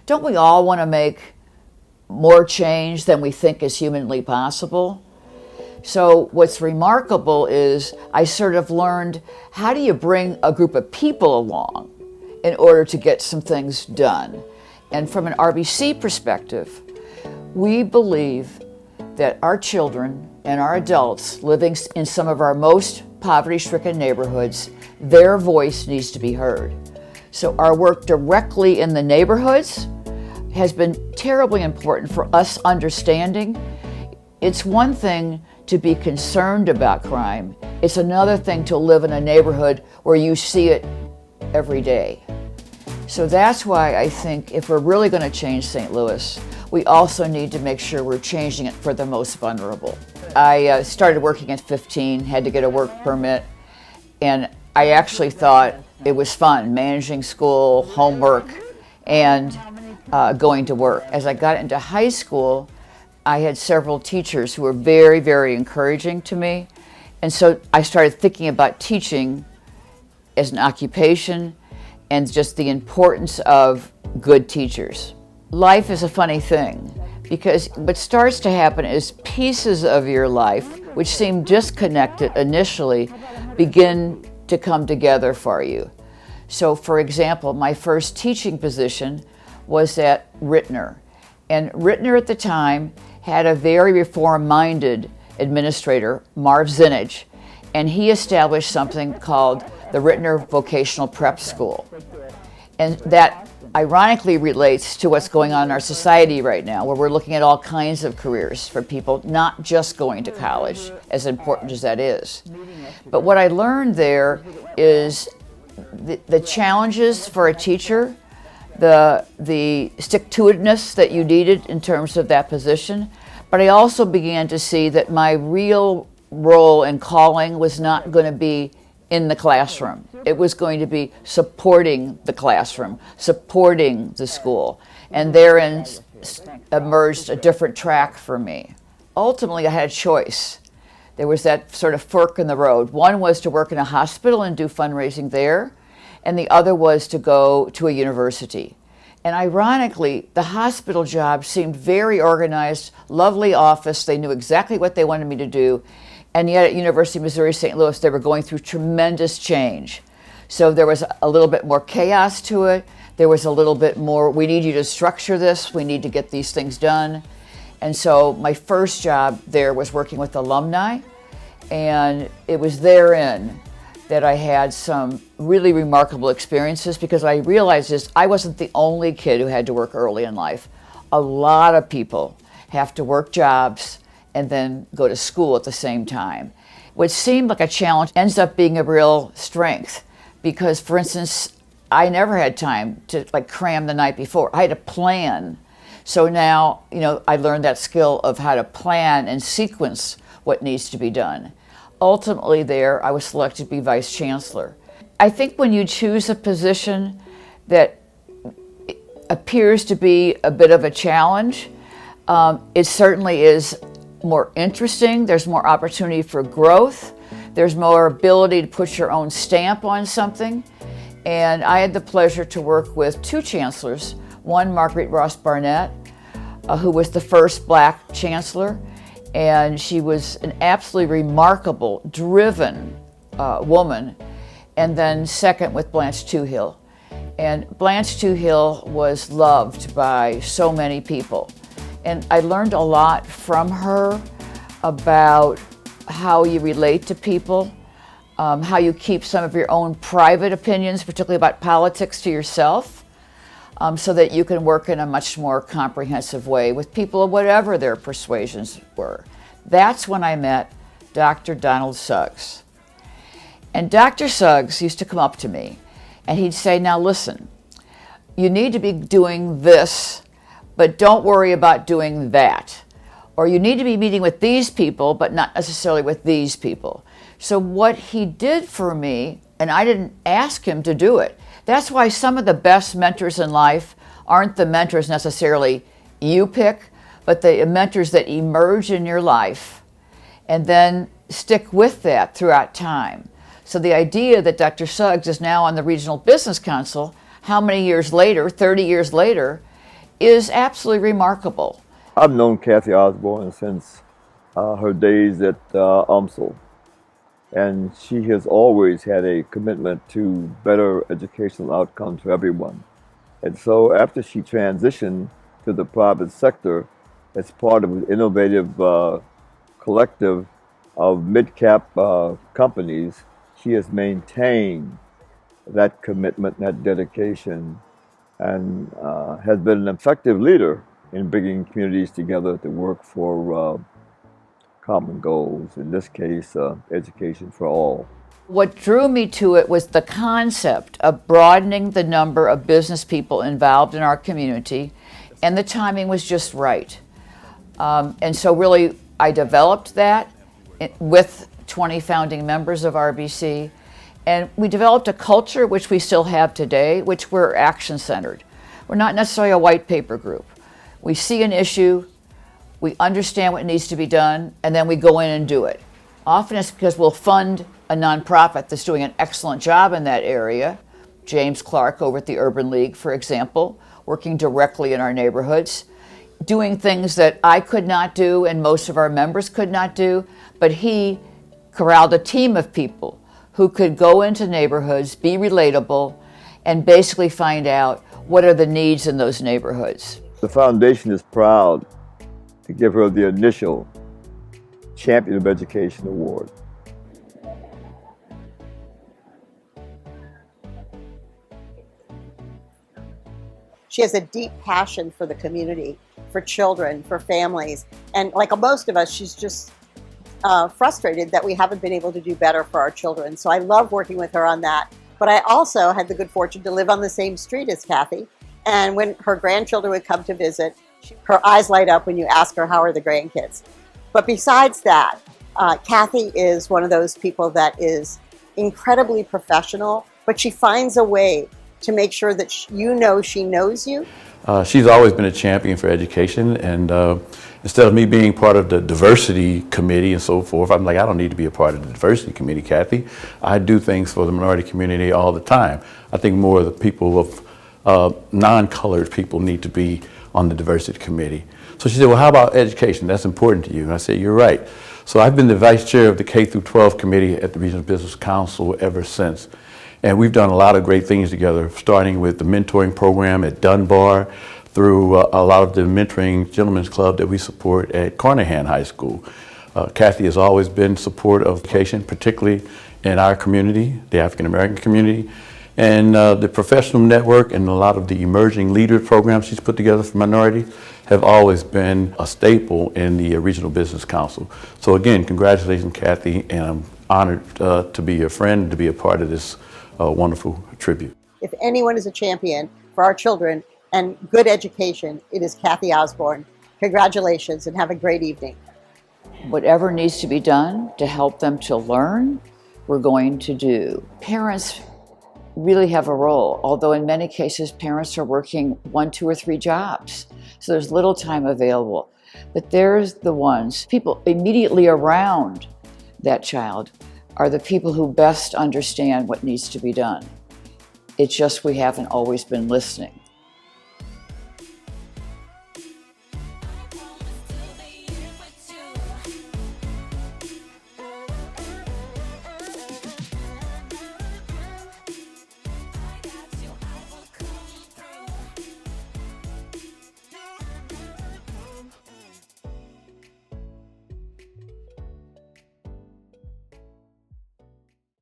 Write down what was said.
Don't we all want to make more change than we think is humanly possible? So what's remarkable is I sort of learned, how do you bring a group of people along in order to get some things done? And from an RBC perspective, we believe that our children and our adults living in some of our most poverty-stricken neighborhoods, their voice needs to be heard. So our work directly in the neighborhoods has been terribly important for us understanding. It's one thing to be concerned about crime. It's another thing to live in a neighborhood where you see it every day. So that's why I think if we're really going to change St. Louis, we also need to make sure we're changing it for the most vulnerable. I started working at 15, had to get a work permit, and I actually thought it was fun, managing school, homework, and going to work. As I got into high school, I had several teachers who were very, very encouraging to me. And so I started thinking about teaching as an occupation and just the importance of good teachers. Life is a funny thing because what starts to happen is pieces of your life, which seem disconnected initially, begin to come together for you. So for example, my first teaching position was at Rittner. And Rittner at the time had a very reform-minded administrator, Marv Zinnig, and he established something called the Rittner Vocational Prep School. And that ironically relates to what's going on in our society right now, where we're looking at all kinds of careers for people, not just going to college, as important as that is. But what I learned there is the challenges for a teacher, the stick-to-itiveness that you needed in terms of that position, but I also began to see that my real role and calling was not going to be in the classroom. It was going to be supporting the classroom, supporting the school, and therein emerged a different track for me. Ultimately, I had a choice. There was that sort of fork in the road. One was to work in a hospital and do fundraising there, and the other was to go to a university. And ironically, the hospital job seemed very organized, lovely office. They knew exactly what they wanted me to do. And yet at University of Missouri St. Louis, they were going through tremendous change. So there was a little bit more chaos to it. There was a little bit more, we need you to structure this. We need to get these things done. And so my first job there was working with alumni. And it was therein that I had some really remarkable experiences, because I realized this, I wasn't the only kid who had to work early in life. A lot of people have to work jobs and then go to school at the same time. What seemed like a challenge ends up being a real strength, because for instance, I never had time to cram the night before. I had to plan. So now, I learned that skill of how to plan and sequence what needs to be done. Ultimately there, I was selected to be vice chancellor. I think when you choose a position that appears to be a bit of a challenge, it certainly is more interesting. There's more opportunity for growth. There's more ability to put your own stamp on something. And I had the pleasure to work with two chancellors. One, Marguerite Ross Barnett, who was the first Black chancellor. And she was an absolutely remarkable, driven woman. And then second with Blanche Toohill. And Blanche Toohill was loved by so many people. And I learned a lot from her about how you relate to people, how you keep some of your own private opinions, particularly about politics, to yourself, so that you can work in a much more comprehensive way with people of whatever their persuasions were. That's when I met Dr. Donald Suggs. And Dr. Suggs used to come up to me and he'd say, now listen, you need to be doing this, but don't worry about doing that. Or you need to be meeting with these people, but not necessarily with these people. So what he did for me, and I didn't ask him to do it, that's why some of the best mentors in life aren't the mentors necessarily you pick, but the mentors that emerge in your life and then stick with that throughout time. So the idea that Dr. Suggs is now on the Regional Business Council, how many years later, 30 years later, is absolutely remarkable. I've known Kathy Osborn since her days at UMSL, and she has always had a commitment to better educational outcomes for everyone. And so after she transitioned to the private sector as part of an innovative collective of mid-cap companies, she has maintained that commitment, that dedication, and has been an effective leader in bringing communities together to work for common goals, in this case, education for all. What drew me to it was the concept of broadening the number of business people involved in our community, and the timing was just right. And so really, I developed that with 20 founding members of RBC, and we developed a culture which we still have today, which we're action-centered. We're not necessarily a white paper group. We see an issue, we understand what needs to be done, and then we go in and do it. Often it's because we'll fund a nonprofit that's doing an excellent job in that area. James Clark over at the Urban League, for example, working directly in our neighborhoods, doing things that I could not do and most of our members could not do, but he corralled a team of people who could go into neighborhoods, be relatable, and basically find out what are the needs in those neighborhoods. The foundation is proud to give her the initial Champion of Education Award. She has a deep passion for the community, for children, for families. And like most of us, she's just frustrated that we haven't been able to do better for our children. So I love working with her on that. But I also had the good fortune to live on the same street as Kathy. And when her grandchildren would come to visit, her eyes light up when you ask her, how are the grandkids? But besides that, Kathy is one of those people that is incredibly professional, but she finds a way to make sure that you know she knows you. She's always been a champion for education, and instead of me being part of the diversity committee and so forth, I'm like, I don't need to be a part of the diversity committee, Kathy. I do things for the minority community all the time. I think more of the people of non-colored people need to be on the diversity committee. So she said, well, how about education? That's important to you. And I said, you're right. So I've been the vice chair of the K through 12 committee at the Regional Business Council ever since. And we've done a lot of great things together, starting with the mentoring program at Dunbar, through a lot of the mentoring gentlemen's club that we support at Carnahan High School. Kathy has always been supportive of education, particularly in our community, the African American community, and the professional network and a lot of the emerging leader programs she's put together for minorities have always been a staple in the Regional Business Council. So again, congratulations, Kathy, and I'm honored to be your friend, to be a part of this wonderful tribute. If anyone is a champion for our children and good education, it is Kathy Osborn. Congratulations and have a great evening. Whatever needs to be done to help them to learn, we're going to do. Parents really have a role, although in many cases parents are working 1, 2, or 3 jobs. So there's little time available. But there's the ones, people immediately around that child are the people who best understand what needs to be done. It's just we haven't always been listening.